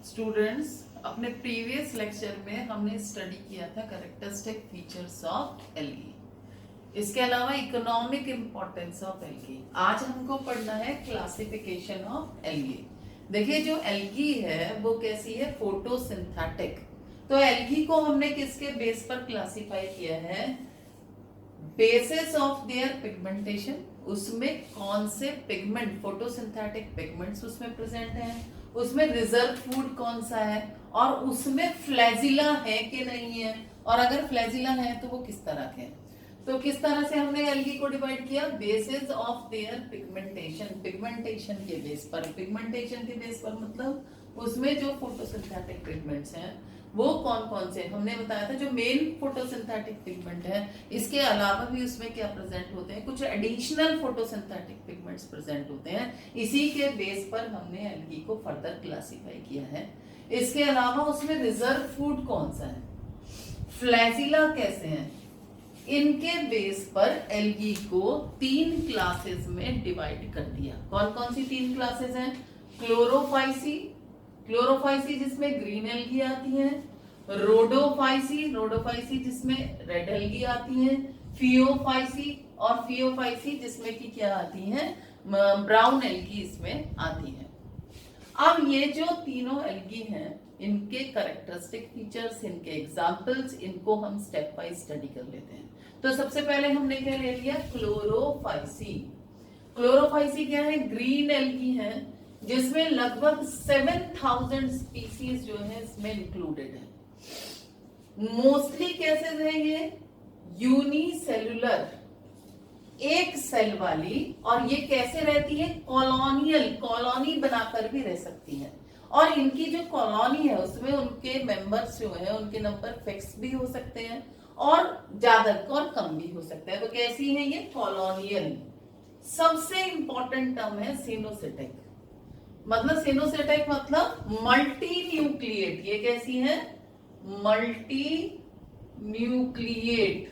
Students, अपने previous lecture में हमने स्टडी किया था कैरेक्टरिस्टिक फीचर्स ऑफ एल्गी। इसके अलावा इकोनॉमिक इंपॉर्टेंस ऑफ एल्गी। आज हमको पढ़ना है क्लासिफिकेशन ऑफ एल्गी। देखिए, जो एल्गी है वो कैसी है? फोटोसिंथेटिक। तो एल्गी को हमने किसके बेस पर क्लासिफाई किया है? Basis of their pigmentation. उसमें कौन से पिगमेंट, फोटोसिंथेटिक पिगमेंट्स उसमें प्रेजेंट हैं, उसमें रिजर्व फूड कौन सा है, और उसमें फ्लैजिला है कि नहीं है, और अगर फ्लैजिला है तो वो किस तरह के हैं। तो किस तरह से हमने एल्गी को डिवाइड किया? Basis of their pigmentation. Pigmentation के बेस पर। पिगमेंटेशन के बेस पर मतलब उसमें जो फोटोसिंथेटिक पिगमेंट्स हैं वो कौन कौन से? हमने बताया था जो मेन फोटोसिंथेटिक पिगमेंट है, इसके अलावा भी उसमें क्या प्रेजेंट होते हैं, कुछ एडिशनल फोटोसिंथेटिक पिगमेंट्स प्रेजेंट होते हैं। इसी के बेस पर हमने एल्गी को फर्दर क्लासिफाई किया है। इसके अलावा उसमें रिजर्व फूड कौन सा है, फ्लैजिला कैसे हैं, इनके बेस पर एल्गी को 3 क्लासेस में डिवाइड कर दिया। कौन कौन सी 3 क्लासेस हैं? क्लोरोफाइसी, क्लोरोफाइसी जिसमें ग्रीन एल्गी आती है, रोडोफाइसी, रोडोफाइसी जिसमें रेड एल्गी आती है, फियोफाइसी, और फियोफाइसी जिसमें की क्या आती है? ब्राउन एल्गी इसमें आती है। अब ये जो तीनों एल्गी हैं, इनके कैरेक्टरिस्टिक फीचर्स, इनके एग्जांपल्स, इनको हम स्टेप बाय स्टडी कर लेते हैं। तो सबसे पहले हमने क्या ले लिया? क्लोरोफाइसी। क्लोरोफाइसी क्या है? ग्रीन एल्गी है जिसमें लगभग 7000 स्पीसीज जो है इसमें इंक्लूडेड है। मोस्टली कैसे है ये? यूनिसेलुलर, एक सेल वाली, और ये कैसे रहती है? कॉलोनियल, कॉलोनी बनाकर भी रह सकती है। और इनकी जो कॉलोनी है उसमें उनके मेंबर्स जो है उनके नंबर फिक्स भी हो सकते हैं और ज्यादा और कम भी हो सकते हैं। तो कैसी है ये? कॉलोनियल। सबसे इंपॉर्टेंट टर्म है सिनोसिटिक। मतलब सिनोसिटिक मतलब मल्टी न्यूक्लिएट। ये कैसी है? Multi nucleate.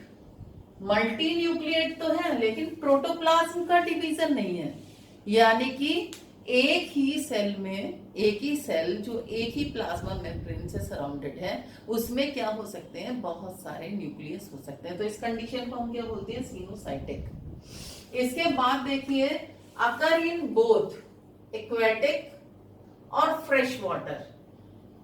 मल्टी न्यूक्लिएट तो है लेकिन प्रोटोप्लाज्म का डिवीजन नहीं है, यानी कि एक ही सेल में, एक ही सेल जो एक ही प्लाज्मा मेम्ब्रेन से सराउंडेड है, उसमें क्या हो सकते हैं? बहुत सारे न्यूक्लियस हो सकते हैं। तो इस कंडीशन को हम क्या बोलते हैं? सिनोसाइटिक। इसके बाद देखिए, अकर इन बोथ एक्वेटिक और फ्रेश वाटर।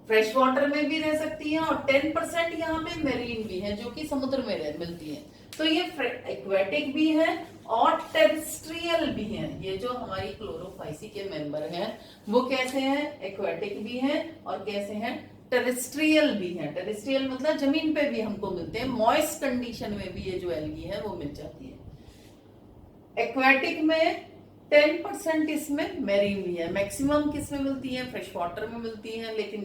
फ्रेश वाटर में भी रह सकती है और 10% यहाँ पे मेरीन भी है जो कि समुद्र में मिलती है। तो ये एक्वेटिक भी है और टेरेस्ट्रियल भी है। ये जो हमारी क्लोरोफाइसी के मेंबर हैं वो कैसे हैं? एक्वेटिक भी हैं और कैसे हैं? टेरेस्ट्रियल भी है। टेरेस्ट्रियल मतलब जमीन पे भी हमको मिलते हैं, मॉइस्ट कंडीशन में भी ये जो एल्गी है वो मिल जाती है। एक्वेटिक में 10% इसमें मेरीन भी है। मैक्सिमम किस में मिलती है? फ्रेश वाटर में मिलती है, लेकिन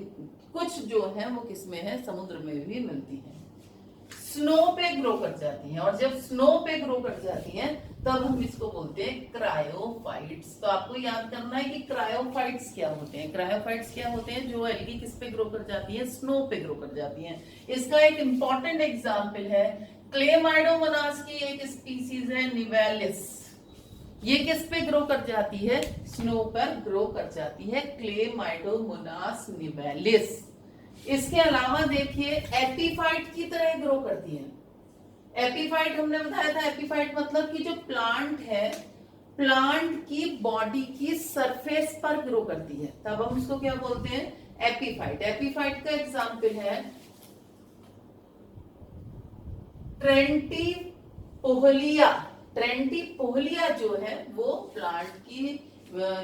कुछ जो है वो किस में है? समुद्र में भी मिलती है। स्नो पे ग्रो कर जाती हैं, और जब स्नो पे ग्रो कर जाती हैं तब हम इसको बोलते हैं क्रायोफाइट्स। तो आपको याद करना है कि क्रायोफाइट्स क्या होते हैं। क्रायोफाइट्स क्या होते हैं? जो एल्गी किस पे ग्रो कर जाती है? स्नो पे ग्रो कर जाती हैं। इसका एक इंपॉर्टेंट एग्जाम्पल है क्लेमाइडोमोनास की एक स्पीसीज है निवेलिस। ये किस पे ग्रो कर जाती है? स्नो पर ग्रो कर जाती है, क्लेमाइडोमोनास निवेलिस। इसके अलावा देखिए एपीफाइट की तरह ग्रो करती है। एपीफाइट हमने बताया था, एपीफाइट मतलब कि जो प्लांट है, प्लांट की बॉडी की सरफेस पर ग्रो करती है, तब हम उसको क्या बोलते हैं? एपीफाइट। एपीफाइट का एग्जाम्पल है ट्रेंटिपोहलिया। ट्रेंटिपोहलिया जो है वो प्लांट की,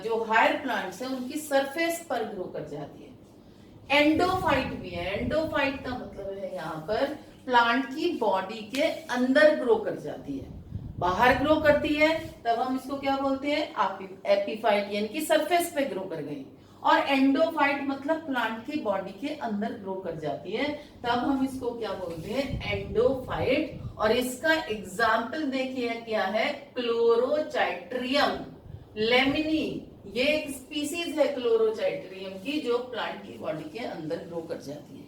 जो हायर प्लांट्स है उनकी सरफेस पर ग्रो कर जाती है। एंडोफाइट भी है। एंडोफाइट का मतलब है यहाँ पर प्लांट की बॉडी के अंदर ग्रो कर जाती है, बाहर ग्रो करती है, तब हम इसको क्या बोलते हैं? एपीफाइट, यानी कि सरफेस पे ग्रो कर गई। और एंडोफाइट मतलब प्लांट की बॉडी के अंदर ग्रो कर जाती है, तब हम इसको क्या बोलते हैं? एंडोफाइट। और इसका एग्जाम्पल देखिए क्या है? क्लोरोचाइट्रियम लेमिनी। ये एक स्पीसीज है क्लोरोचाइट्रियम की जो प्लांट की बॉडी के अंदर ग्रो कर जाती है।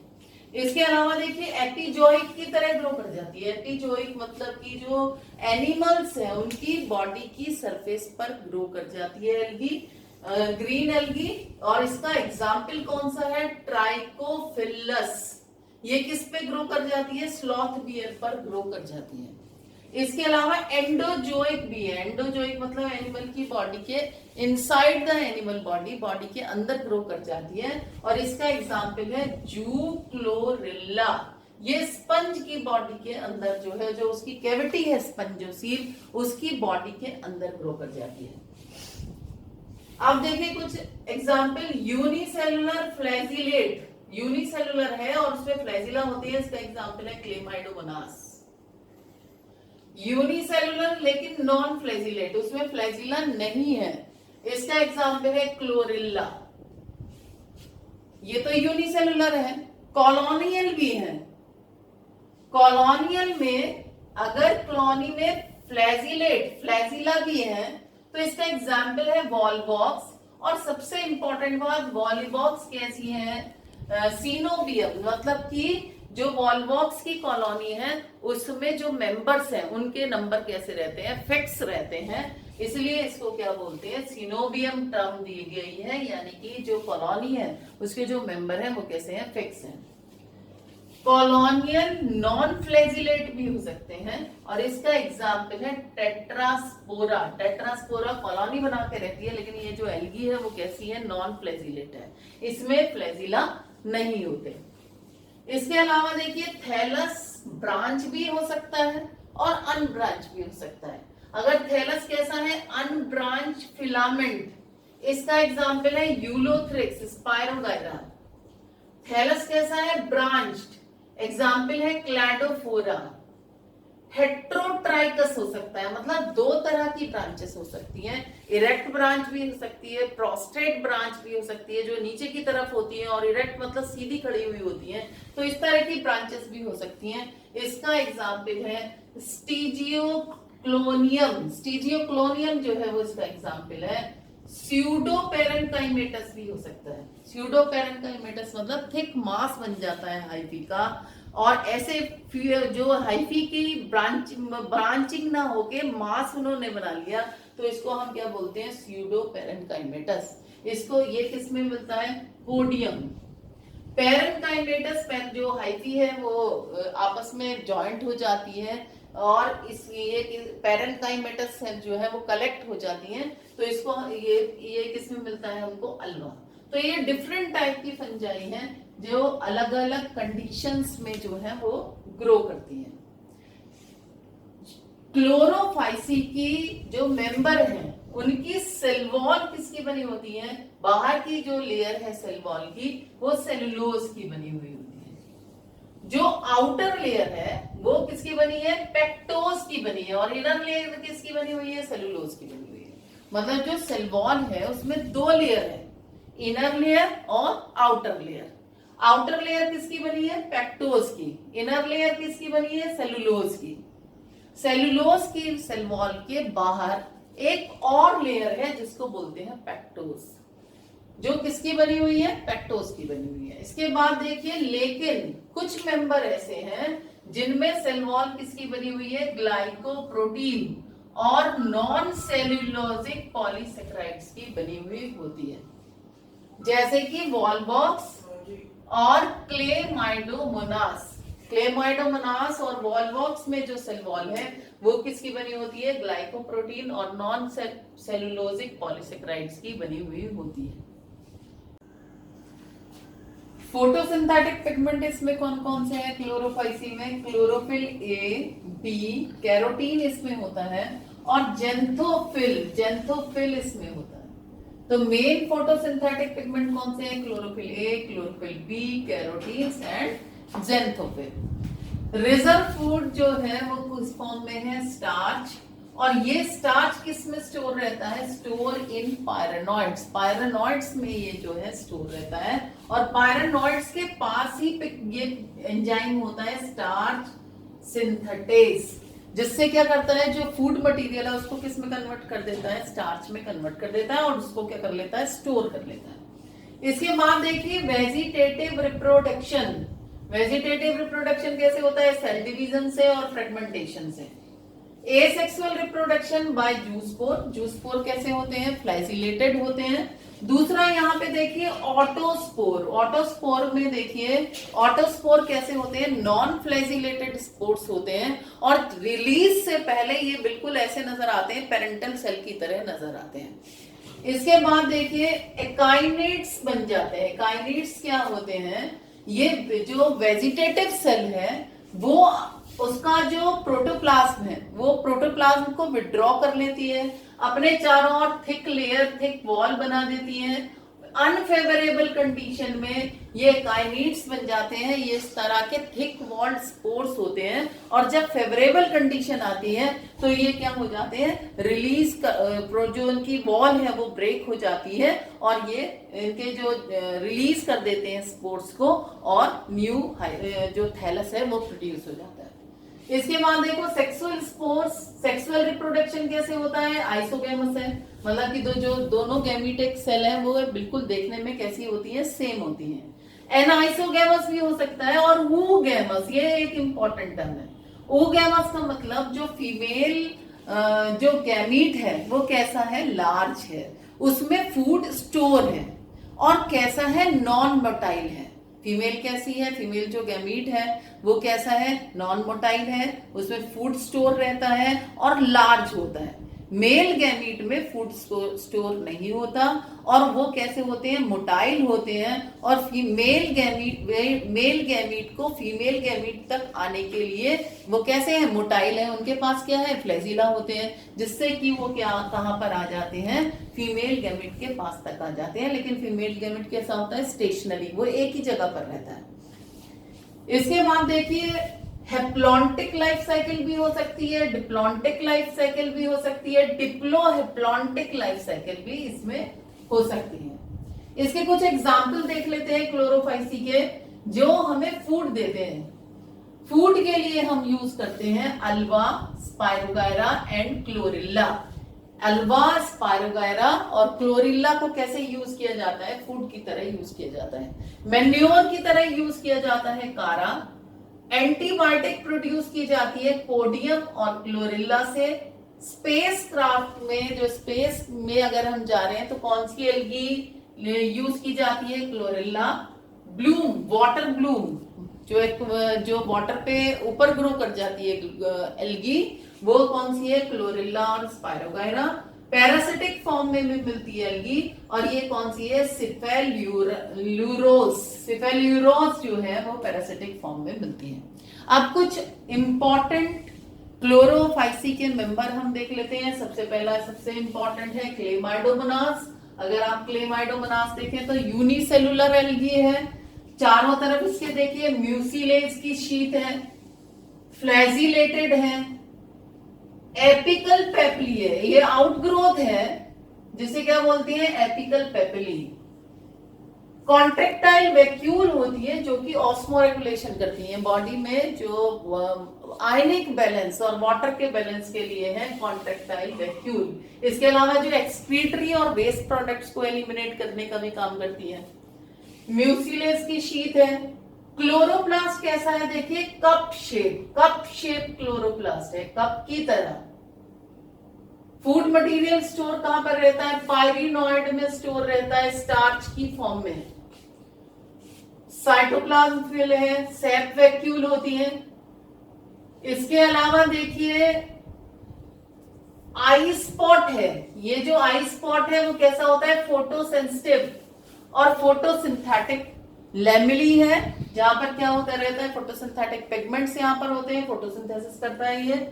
इसके अलावा देखिए एपिजोइक की तरह ग्रो कर जाती है। एपिजोइक मतलब कि जो एनिमल्स हैं उनकी बॉडी की सरफेस पर ग्रो कर जाती है एल्गी। ग्रीन एल्गी, और इसका एग्जाम्पल कौन सा है, ट्राइकोफिलस। ये किस पे ग्रो कर जाती है, स्लॉथ बियर पर ग्रो कर जाती है। इसके अलावा एंडोजोइक भी है। एंडोजोइक मतलब एनिमल की बॉडी के inside the animal body, body के अंदर ग्रो कर जाती है, और इसका एग्जाम्पल है जूक्लोरिल्ला। ये स्पंज की बॉडी के अंदर जो है, जो उसकी कैविटी है स्पंजोसील, उसकी बॉडी के अंदर ग्रो कर जाती है। अब देखिए कुछ एग्जाम्पल, यूनिसेलुलर फ्लैजिलेट, यूनिसेलुलर है और उसमें फ्लैजिला होती है, इसका एग्जाम्पल है क्लेमाइडोमोनास। यूनिसेलुलर लेकिन नॉन फ्लैजिलेट, उसमें फ्लैजिला नहीं है, इसका एग्जाम्पल है क्लोरिल्ला। ये तो यूनिसेलुलर है। कॉलोनियल भी है। कॉलोनियल में अगर कॉलोनी में फ्लैजिला भी है तो इसका एग्जाम्पल है वॉलवॉक्स। और सबसे इंपॉर्टेंट बात, वॉलवॉक्स कैसी है, सीनोबियम, मतलब कि जो वॉलवॉक्स की कॉलोनी है उसमें जो मेंबर्स हैं उनके नंबर कैसे रहते हैं, फिक्स रहते हैं, इसलिए इसको क्या बोलते हैं, सीनोबियम टर्म दी गई है, यानी कि जो कॉलोनी है उसके जो मेंबर हैं वो कैसे हैं, फिक्स हैं। कॉलोनियल नॉन फ्लैजिलेट भी हो सकते हैं, और इसका एग्जाम्पल है टेट्रास्पोरा। टेट्रास्पोरा कॉलोनी बना के रहती है, लेकिन ये जो एल्गी है वो कैसी है, नॉन फ्लैजिलेट है, इसमें फ्लैजिला नहीं होते। इसके अलावा देखिए थैलस ब्रांच भी हो सकता है और अनब्रांच भी हो सकता है। अगर थैलस कैसा है, अनब्रांच फिलामेंट, इसका एग्जाम्पल है यूलोथ्रिक्स, स्पायरोगायरा। थैलस कैसा है, ब्रांच्ड, एग्जाम्पल है क्लैडोफोरा। हेट्रोट्राइकस हो सकता है, मतलब दो तरह की ब्रांचेस हो सकती हैं, इरेक्ट ब्रांच भी हो सकती है, प्रोस्ट्रेट ब्रांच भी हो सकती है जो नीचे की तरफ होती है, और इरेक्ट मतलब सीधी खड़ी हुई होती है, तो इस तरह की ब्रांचेस भी हो सकती हैं। इसका एग्जाम्पल है स्टीजियोक्लोनियम। स्टीजियोक्लोनियम जो है वो इसका एग्जाम्पल है। स्यूडोपेरेन्काइमेटस भी हो सकता है। स्यूडोपेरेन्काइमेटस मतलब थिक मास बन जाता है हाइफी का, और ऐसे जो हाइफी की ब्रांचिंग ना होके मास उन्होंने बना लिया, तो इसको हम क्या बोलते हैं, स्यूडोपेरेन्काइमेटस। इसको ये किस में मिलता है, पोडियम। पेरेन्काइमेटस जो हाइफी है वो आपस में जॉइंट हो जाती है, और इसलिए पेरेन्काइमेटस जो है वो कलेक्ट हो जाती हैं, तो इसको ये किस में मिलता है हमको, अल्वा। तो ये डिफरेंट टाइप की फंजाई हैं जो अलग अलग कंडीशंस में जो है वो ग्रो करती हैं। क्लोरोफाइसी की जो मेंबर हैं उनकी सेल वॉल किसकी बनी होती है, बाहर की जो लेयर है सेल वॉल की वो सेलुलोज की बनी हुई होती है। जो आउटर लेयर है वो किसकी बनी है, पेक्टोज की बनी है, और इनर लेयर किसकी बनी हुई है, सेलुलोज की बनी हुई है। मतलब जो सेल वॉल है उसमें दो लेयर है, इनर लेयर और आउटर लेयर। आउटर लेयर किसकी बनी है, पेक्टोज की। इनर लेयर किसकी बनी है, सेलुलोज की। सेलुलोज की सेल वॉल के बाहर एक और लेयर है जिसको बोलते हैं पेक्टोज, जो किसकी बनी हुई है, पेक्टोज की बनी हुई है। इसके बाद देखिए, लेकिन कुछ मेंबर ऐसे हैं जिनमें सेल वॉल किसकी बनी हुई है, ग्लाइकोप्रोटीन और नॉन सेल्यूलोजिक पॉलीसेकेराइड्स की बनी हुई होती है, जैसे कि वॉलबॉक्स और क्लेमाइडोमोनास। क्लेमाइडोमोनास और वॉलबॉक्स में जो सेल वॉल है वो किसकी बनी होती है, ग्लाइकोप्रोटीन और नॉन सेल्यूलोजिक पॉलीसेकेराइड्स की बनी हुई होती है। फोटोसिंथेटिक पिगमेंट इसमें कौन कौन से हैं, क्लोरोफाइसी में क्लोरोफिल ए, बी, कैरोटीन इसमें होता है, और जेंथोफिल इसमें होता है। तो मेन फोटोसिंथेटिक पिगमेंट कौन से हैं, chlorophyll a, chlorophyll b, carotene and xanthophyll. Reserve food जो है वो किस फॉर्म में है, स्टार्च, और ये स्टार्च किस में स्टोर रहता है, स्टोर इन पायरेनॉइड्स। पायरेनॉइड्स में ये जो है स्टोर रहता है, और पायरेनॉइड्स के पास ही ये एंजाइम होता है स्टार्च सिंथेटेज, जिससे क्या करता है, जो फूड मटेरियल है उसको किस में कन्वर्ट कर देता है, स्टार्च में कन्वर्ट कर देता है, और उसको क्या कर लेता है, स्टोर कर लेता है। इसके बाद देखिए वेजिटेटिव रिप्रोडक्शन। वेजिटेटिव रिप्रोडक्शन कैसे होता है, सेल डिवीजन से और फ्रेगमेंटेशन से। Asexual reproduction by zoospore. Zoospore कैसे होते हैं? फ्लैजिलेटेड होते हैं। दूसरा यहाँ पे देखिए ऑटोस्पोर। ऑटोस्पोर में देखिए ऑटोस्पोर कैसे होते हैं? नॉन फ्लैजिलेटेड स्पोर्स होते हैं और रिलीज से पहले ये बिल्कुल ऐसे नजर आते हैं, पेरेंटल सेल की तरह नजर आते हैं। इसके बाद देखिए एकाइनेट्स बन जाते हैं। एकाइनेट्स क्या होते हैं? ये जो वेजिटेटिव सेल है वो उसका जो प्रोटोप्लाज्म है वो प्रोटोप्लाज्म को विड्रॉ कर लेती है, अपने चारों ओर थिक लेयर, थिक वॉल बना देती है। अनफेवरेबल कंडीशन में ये काइनेट्स बन जाते हैं, ये इस तरह के थिक वॉल्ड स्पोर्स होते हैं। और जब फेवरेबल कंडीशन आती है तो ये क्या हो जाते हैं? रिलीज जो उनकी वॉल है वो ब्रेक हो जाती है और ये इनके जो रिलीज कर देते हैं स्पोर्स को और न्यू जो थैलस है वो प्रोड्यूस हो जाता है। इसके बाद देखो सेक्सुअल स्पोर्स। सेक्सुअल रिप्रोडक्शन कैसे होता है? आइसोगेमस है, मतलब कि जो दोनों गैमीटिक सेल है वो बिल्कुल देखने में कैसी होती है? सेम होती है। एनाइसोगेमस भी हो सकता है और ऊगैमस, ये एक इंपॉर्टेंट टर्म है। ऊगैमस का मतलब जो फीमेल जो गैमीट है वो कैसा है? लार्ज है, उसमें फूड स्टोर है और कैसा है? नॉन मोटाइल है। फीमेल कैसी है? फीमेल जो गैमीट है वो कैसा है? नॉन मोटाइल है, उसमें फूड स्टोर रहता है और लार्ज होता है। मेल गैमीट में फूड स्टोर नहीं होता और वो कैसे होते हैं? मोटाइल होते हैं। और मेल गैमीट को फीमेल गैमीट तक आने के लिए वो कैसे हैं? मोटाइल है, उनके पास क्या है? फ्लैजिला होते हैं, जिससे कि वो कहां पर आ जाते हैं? फीमेल गैमीट के पास तक आ जाते हैं। लेकिन फीमेल गैमीट कैसा होता है? स्टेशनरी, वो एक ही जगह पर रहता है। इसके बाद देखिए हेप्लॉन्टिक लाइफ साइकिल भी हो सकती है, डिप्लॉन्टिक लाइफ साइकिल भी हो सकती है, डिप्लोहेप्लॉन्टिक लाइफ साइकिल भी इसमें हो सकती है। इसके कुछ एग्जाम्पल देख लेते हैं क्लोरोफाइसी के, जो हमें फूड देते हैं। फूड के लिए हम यूज करते हैं Ulva, Spirogyra and Chlorella. Ulva, Spirogyra और क्लोरिल्ला को कैसे यूज किया जाता है? फूड की तरह यूज किया जाता है। मैन्योर की तरह यूज किया जाता है कारा। एंटीबायोटिक प्रोड्यूस की जाती है पोडियम और क्लोरिल्ला से। स्पेस क्राफ्ट में, जो स्पेस में अगर हम जा रहे हैं तो कौन सी एल्गी यूज की जाती है? क्लोरिल्ला। ब्लूम, वाटर ब्लूम, जो वाटर पे ऊपर ग्रो कर जाती है एल्गी, वो कौन सी है? क्लोरिल्ला और स्पायरोगायरा। पैरासिटिक फॉर्म में भी मिलती है एल्गी और ये कौन सी है? सिफेल्यूरोस। सिफेल्यूरोस जो है वो पैरासिटिक फॉर्म में मिलती है। अब कुछ इंपॉर्टेंट क्लोरोफाइसी के मेंबर हम देख लेते हैं। सबसे पहला, सबसे इंपॉर्टेंट है क्लेमाइडोमोनास। अगर आप क्लेमाइडोमोनास देखें तो यूनिसेलुलर एल्गी है, चारों तरफ इसके देखिए म्यूसिलेज की शीट है, फ्लैजिलेटेड है, एपिकल पेपली है, ये आउटग्रोथ है जिसे क्या बोलते हैं? एपिकल पेपली। कॉन्ट्रेक्टाइल वैक्यूल होती है जो कि ऑस्मोरेगुलेशन करती है बॉडी में, जो आयनिक बैलेंस और वाटर के बैलेंस के लिए है कॉन्ट्रेक्टाइल वैक्यूल। इसके अलावा जो एक्सक्रीटरी और वेस्ट प्रोडक्ट्स को एलिमिनेट करने का भी काम करती है। म्यूसिलेज की शीट है। क्लोरोप्लास्ट कैसा है? देखिए कप शेप क्लोरोप्लास्ट है, कप की तरह। फूड मटेरियल स्टोर कहां पर रहता है? पायरिनॉइड में स्टोर रहता है, स्टार्च की फॉर्म में। साइटोप्लाज्म फिल है, सेप वैक्यूल होती है। इसके अलावा देखिए आई स्पॉट है, ये जो आई स्पॉट है वो कैसा होता है? फोटोसेंसिटिव और फोटोसिंथेटिक लैमेली है, जहां पर क्या होता रहता है? फोटोसिंथेटिक पिगमेंट्स यहां पर होते हैं, फोटोसिंथेसिस करता है ये।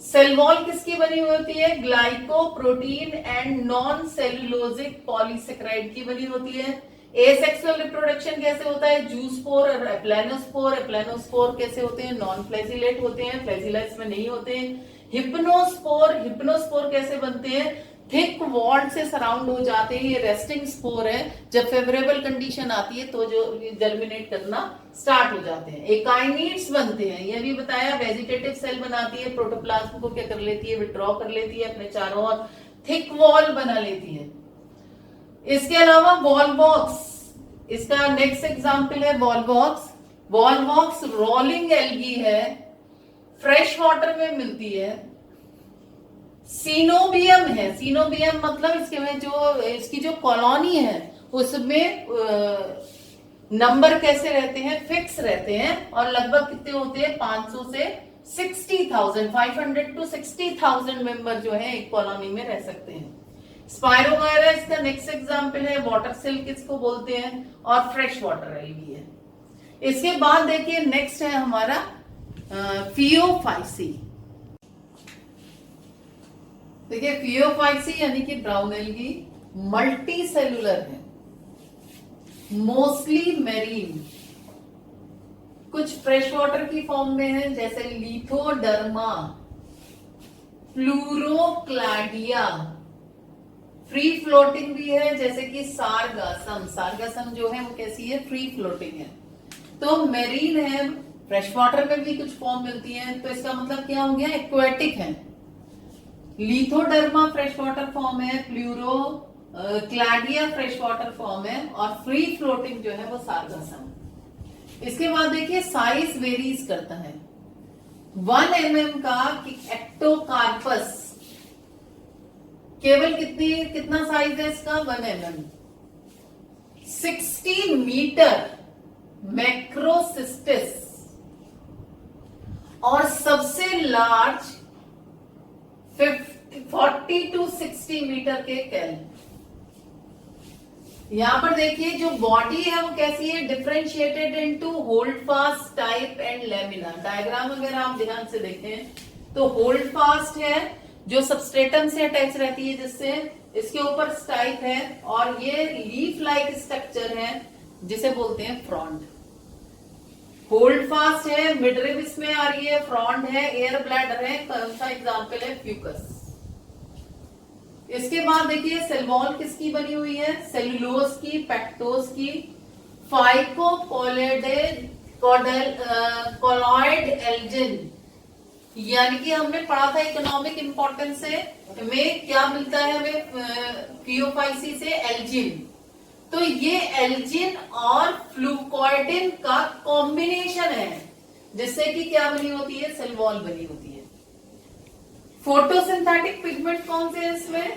सेल वॉल किसकी बनी हुई होती है? Glycoprotein and non cellulosic polysaccharide की बनी होती है। एसेक्सुअल रिप्रोडक्शन कैसे होता है? जूस्पोर और एप्लानोस्पोर। एप्लानोस्पोर कैसे होते हैं? नॉन फ्लैजिलेट होते हैं, फ्लैजिला इसमें नहीं होते हैं। हिप्नोस्पोर कैसे बनते हैं? थिक वॉल से सराउंड हो जाते हैं, ये रेस्टिंग स्पोर है। जब फेवरेबल कंडीशन आती है तो जो जर्मिनेट करना स्टार्ट हो जाते हैं। एकाइनेट्स बनते हैं, ये भी बताया। वेजिटेटिव सेल बनाती है, प्रोटोप्लाज्म को क्या कर लेती है? विड्रॉ कर लेती है, अपने चारों ओर थिक वॉल बना लेती है। इसके अलावा वॉलवॉक्स, इसका नेक्स्ट एग्जाम्पल है वॉलवॉक्स। वॉलवॉक्स रोलिंग एल्गी है, फ्रेश वाटर में मिलती है, सीनोबियम है। सीनोबियम मतलब इसके में जो इसकी जो कॉलोनी है उसमें नंबर कैसे रहते हैं, फिक्स रहते हैं, और लगभग कितने होते हैं, 500 से 60,000, 500 to 60,000 मेंबर जो है एक कॉलोनी में रह सकते हैं। स्पायरोगायरा इसका नेक्स्ट एग्जांपल है। वाटर सिल्क किसको बोलते हैं, और फ्रेश वाटर एल्गी है। इसके बाद देखिए नेक्स्ट है हमारा फियोफाइसी। देखिए फियोफाइसी यानी कि ब्राउन एल्गी मल्टी सेलुलर है, मोस्टली मेरीन, कुछ फ्रेश वाटर की फॉर्म में है जैसे लिथोडर्मा, प्लूरोक्लाडिया, फ्री फ्लोटिंग भी है जैसे कि सारगासम। सारगासम जो है वो कैसी है, फ्री फ्लोटिंग है। तो मेरीन है, फ्रेश वाटर में भी कुछ फॉर्म मिलती है, तो इसका मतलब क्या हो गया, एक्वेटिक है। लिथोडर्मा फ्रेश वाटर फॉर्म है, pleuro Claudia fresh water form है, और फ्री फ्लोटिंग जो है वो सारगासम। इसके बाद देखिए साइज वेरीज करता है। 1 mm का एक्टोकार्पस केवल कितना साइज है इसका, 1 mm। 60 मीटर मैक्रोसिस्टिस, और सबसे लार्ज 40 to 60 मीटर के कैल। यहां पर देखिए जो बॉडी है वो कैसी है, differentiated into hold fast type and lamina. Diagram अगर आप ध्यान से देखें तो होल्ड फास्ट है जो सबस्ट्रेटम से अटैच रहती है, जिससे इसके ऊपर स्टाइप है, और ये लीफ लाइक स्ट्रक्चर है जिसे बोलते हैं फ्रॉन्ट। होल्ड फास्ट है, मिडरिब इसमें आ रही है, फ्रॉन्ट है, एयर ब्लैडर है, कौन सा एग्जाम्पल है, फ्यूकस। इसके बाद देखिए सेल वॉल किसकी बनी हुई है, सेलुलोज की, पैक्टोज की, फाइकोकोलेड कोलॉइड एल्जिन, यानी कि हमने पढ़ा था इकोनॉमिक इंपॉर्टेंस से में क्या मिलता है हमें फियोफाइसी से, एल्जिन। तो ये एल्जिन और फ्लूकोइडिन का कॉम्बिनेशन है जिससे कि क्या बनी होती है, सेल वॉल बनी होती है। फोटोसिंथेटिक पिगमेंट कौन से हैं इसमें,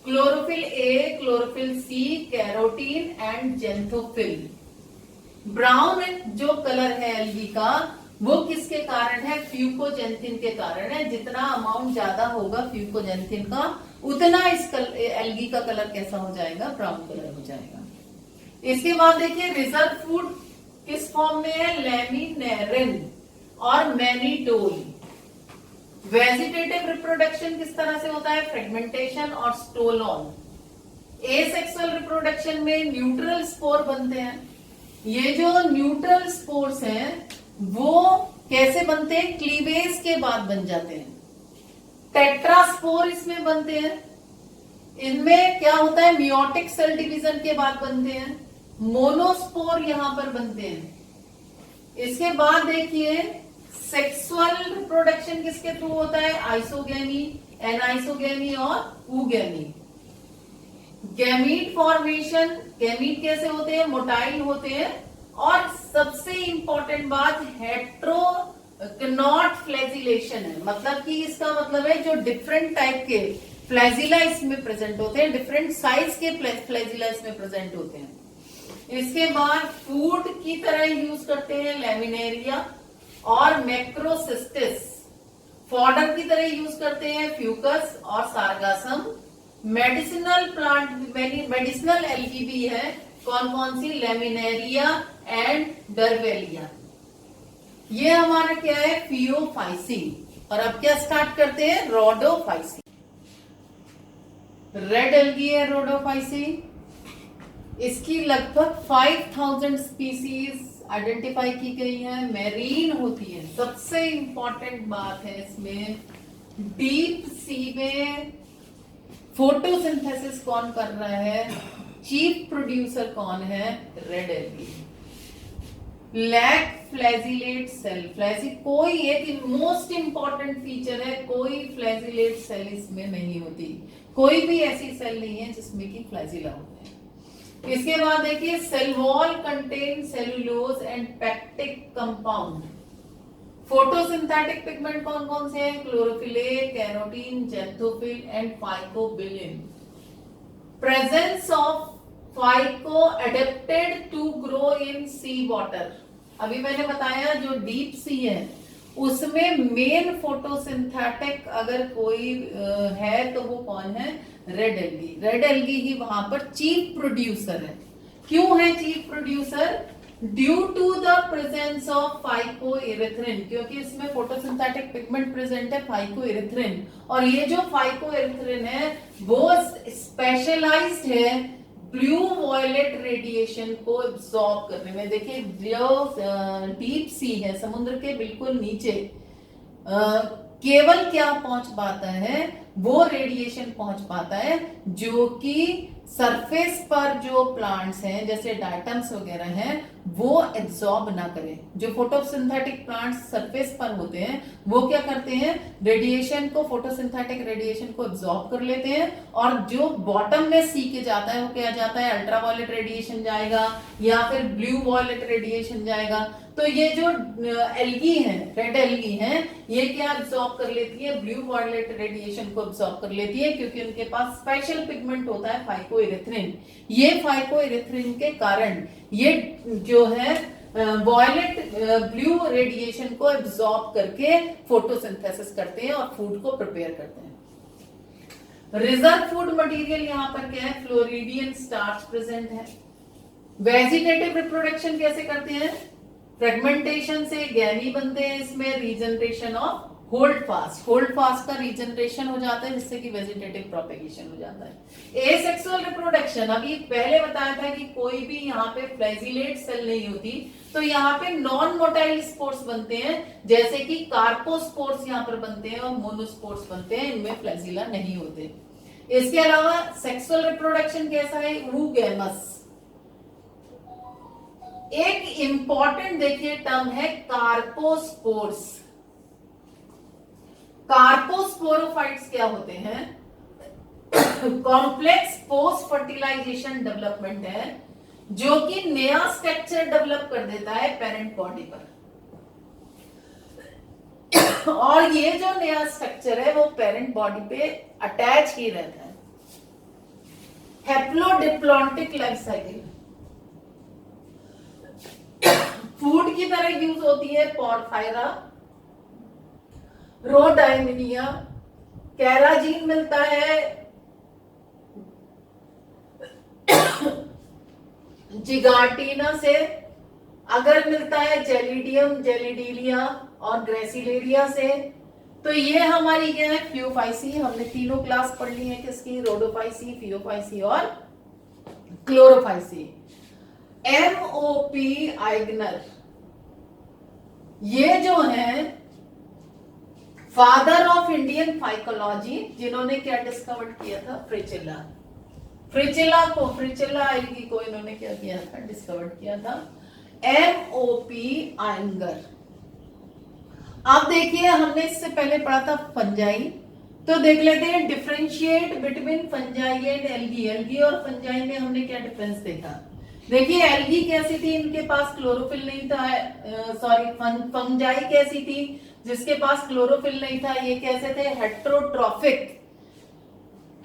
chlorophyll a, chlorophyll c, carotene and xanthophyll. Brown जो कलर है एल्गी का वो किसके कारण है, फ्यूकोजेंथिन के कारण है। जितना अमाउंट ज्यादा होगा फ्यूकोजेंथिन का उतना इस एल्गी का कलर कैसा हो जाएगा, ब्राउन कलर हो जाएगा। इसके बाद देखिए रिजर्व फूड किस फॉर्म में है, लेमिनेरिन और मैनिटोल। वेजिटेटिव रिप्रोडक्शन किस तरह से होता है, फ्रेगमेंटेशन और स्टोलोन। एसेक्सुअल रिप्रोडक्शन में न्यूट्रल स्पोर बनते हैं। ये जो न्यूट्रल स्पोर्स हैं वो कैसे बनते हैं, क्लीवेज के बाद बन जाते हैं। टेट्रास्पोर इसमें बनते हैं। इनमें क्या होता है, मियोटिक सेल डिवीजन के बाद बनते हैं। मोनोस्पोर यहां पर बनते हैं। इसके बाद देखिए सेक्सुअल रिप्रोडक्शन किसके थ्रू होता है, आइसोगेमी, एनाइसोगेमी और ऊगेमी। गैमीट फॉर्मेशन, गैमीट कैसे होते हैं, मोटाइल होते हैं। और सबसे इंपॉर्टेंट बात हेट्रोकनॉट फ्लैजिलेशन है, मतलब कि इसका मतलब है जो डिफरेंट टाइप के फ्लैजिला इसमें प्रेजेंट होते हैं, डिफरेंट साइज के फ्लैजिला इसमें प्रेजेंट होते हैं। इसके बाद फूड की तरह यूज करते हैं लेमिनेरिया और मैक्रोसिस्टिस। फॉडर की तरह यूज करते हैं फ्यूकस और सारगासम। मेडिसिनल प्लांट, मेडिसिनल एल्गी भी है, कौन कौन सी, लेमिनेरिया एंड डरवेलिया। ये हमारा क्या है, फियोफाइसी। और अब क्या स्टार्ट करते हैं, रोडोफाइसी। रेड एल्गी है रोडोफाइसी। इसकी लगभग 5000 स्पीसीज आइडेंटिफाई की गई है, मेरीन होती है। सबसे इंपॉर्टेंट बात है इसमें, डीप सी में फोटोसिंथेसिस कौन कर रहा है, चीफ प्रोड्यूसर कौन है, red algae. Lack flagellate cell, कोई एक मोस्ट इंपॉर्टेंट फीचर है, कोई फ्लैजिलेट सेल इसमें नहीं होती। कोई भी ऐसी सेल नहीं है जिसमें कि फ्लैजिला होते हैं। इसके बाद देखिए cell wall contain cellulose and pectic compound. Photosynthetic pigment कौन कौन से हैं? Chlorophyll a, carotene, xanthophyll and phycobilin. Presence of phyco adapted to grow in sea water. अभी मैंने बताया जो डीप सी है उसमें मेन फोटोसिंथेटिक अगर कोई है तो वो कौन है? Red algae. रेड एल्गी ही वहां पर चीफ प्रोड्यूसर है. क्यों है chief producer? Due to the presence of phycoerythrin, क्योंकि इसमें फोटोसिंथेटिक पिगमेंट प्रेजेंट है फाइकोइरिथ्रिन, और ये जो फाइकोइरिथ्रिन है वो स्पेशलाइज्ड है ब्लू वॉयलेट रेडिएशन को एब्सॉर्ब करने में. देखिए जो डीप सी है, समुद्र के बिल्कुल नीचे, केवल क्या पहुंच पाता है? वो रेडिएशन पहुंच पाता है जो कि सरफेस पर जो प्लांट्स हैं जैसे डायटम्स वगैरह हैं वो एब्सॉर्ब ना करें. जो फोटोसिंथेटिक प्लांट्स सरफेस पर होते हैं वो क्या करते हैं? रेडिएशन को, फोटोसिंथेटिक रेडिएशन को एब्सॉर्ब कर लेते हैं, और जो बॉटम में सी के जाता है वो क्या जाता है? अल्ट्रावायलेट रेडिएशन जाएगा या फिर ब्लू वॉयलेट रेडिएशन जाएगा. तो ये जो एल्गी है, रेड एल्गी है, ये क्या एब्सॉर्ब कर लेती है? ब्लू वॉयलेट रेडिएशन को एब्सॉर्ब कर लेती है, क्योंकि उनके पास स्पेशल पिगमेंट होता है फाइकोइरिथ्रिन. ये फाइकोइरिथ्रिन के कारण ये जो है वॉयलेट ब्लू रेडिएशन को एब्सॉर्ब करके फोटोसिंथेसिस करते हैं और फूड को प्रिपेयर करते हैं. रिजर्व फूड मटेरियल यहाँ पर क्या है? फ्लोरिडियन स्टार्च प्रेजेंट है. वेजिटेटिव रिप्रोडक्शन कैसे करते हैं? फ्रेगमेंटेशन से गैमी बनते हैं. इसमें regeneration of hold fast, hold fast का रीजनरेशन हो जाता है जिससे कि वेजिटेटिव प्रोपेगेशन हो जाता है. एसेक्सुअल रिप्रोडक्शन, अभी पहले बताया था कि कोई भी यहाँ पे फ्लैजिलेट सेल नहीं होती, तो यहाँ पे नॉन मोटाइल स्पोर्स बनते हैं, जैसे कि कार्पोस्पोर्स यहाँ पर बनते हैं और मोनोस्पोर्स बनते हैं, इनमें फ्लैजिला नहीं होते. इसके अलावा सेक्सुअल रिप्रोडक्शन कैसा है? ऊगैमस. एक इंपॉर्टेंट देखिए टर्म है कार्पोस्पोर्स. कार्पोस्पोरोफाइट्स क्या होते हैं? कॉम्प्लेक्स पोस्ट फर्टिलाइजेशन डेवलपमेंट है जो कि नया स्ट्रक्चर डेवलप कर देता है पेरेंट बॉडी पर, और ये जो नया स्ट्रक्चर है वो पेरेंट बॉडी पे अटैच ही रहता है. हैप्लोडिप्लॉन्टिक लाइफ साइकिल फूड की तरह यूज होती है. पोरफायरा, रोडाइमिनिया, कैराजीन मिलता है जिगार्टीना से, अगर मिलता है जेलिडियम, जेलिडीलिया और ग्रेसिलेरिया से. तो ये हमारी क्या है? फ्यूफाइसी. हमने तीनों क्लास पढ़ ली है किसकी? रोडोफाइसी, फियोफाइसी और क्लोरोफाइसी. एमओपी आइगनर, ये जो है फादर ऑफ इंडियन फाइकोलॉजी, जिन्होंने क्या डिस्कवर किया था? फ्रिचिला. फ्रिचिला एल्गी को इन्होंने क्या किया था? डिस्कवर किया था. एमओपी आइंगर. अब देखिए हमने इससे पहले पढ़ा था फंजाई, तो देख लेते हैं differentiate between fungi and algae. Algae और फंजाई में हमने क्या डिफरेंस देखा? देखिए एल्गी कैसी थी? इनके पास क्लोरोफिल नहीं था. सॉरी, फंजाई कैसी थी? जिसके पास क्लोरोफिल नहीं था. ये कैसे थे? हेट्रोट्रॉफिक.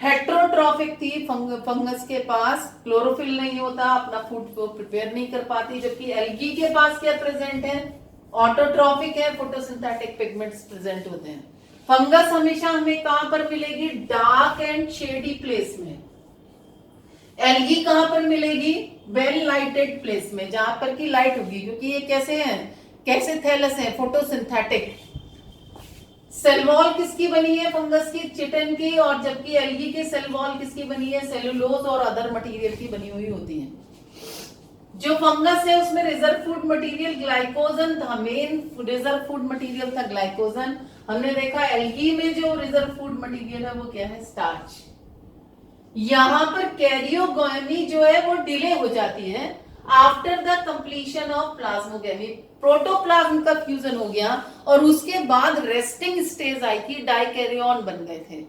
हेट्रोट्रॉफिक थी. फंगस के पास क्लोरोफिल नहीं होता, अपना फूड को प्रिपेयर नहीं कर पाती, जबकि एल्गी के पास क्या प्रेजेंट है? ऑटोट्रॉफिक है, फोटोसिंथेटिक पिगमेंट्स प्रेजेंट होते हैं. फंगस हमेशा हमें कहां पर मिलेगी? डार्क एंड शेडी प्लेस में. एल्गी कहां पर मिलेगी? वेल लाइटेड प्लेस में, जहां पर की लाइट होगी, क्योंकि ये कैसे हैं? कैसे थैलस है? फोटोसिंथेटिक. सेल वॉल किसकी बनी है? फंगस की, चिटिन की, और जबकि एल्गी की सेल वॉल किसकी बनी है? सेलुलोज और अदर मटेरियल की बनी हुई होती है. जो फंगस है उसमें रिजर्व फूड मटेरियल ग्लाइकोजन था. मेन रिजर्व फूड मटेरियल था ग्लाइकोजन. हमने देखा एल्गी में जो रिजर्व फूड मटेरियल है वो क्या है? स्टार्च. यहां पर कैरियोगोमी जो है वो डिले हो जाती है after the completion of plasmogamy. Protoplasm का फ्यूजन हो गया और उसके बाद रेस्टिंग स्टेज आई थी, डाइकैरियन बन गए थे.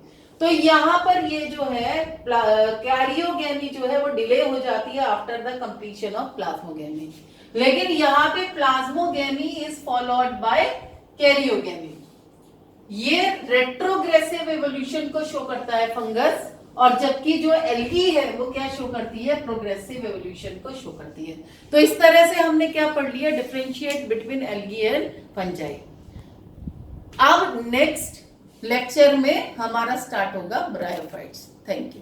तो यहां पर ये जो है कैरियोगेमी जो है वो डिले हो जाती है after the completion of plasmogamy. लेकिन यहाँ पे प्लाज्मोगेमी इज फॉलोड बाय कैरियोगेनिक। ये रेट्रोग्रेसिव एवोल्यूशन को शो करता है फंगस, और जबकि जो एल्गी है वो क्या शो करती है, प्रोग्रेसिव एवोल्यूशन को शो करती है। तो इस तरह से हमने क्या पढ़ लिया, differentiate between algae and fungi. अब नेक्स्ट लेक्चर में हमारा स्टार्ट होगा ब्रायोफाइट्स। Thank you.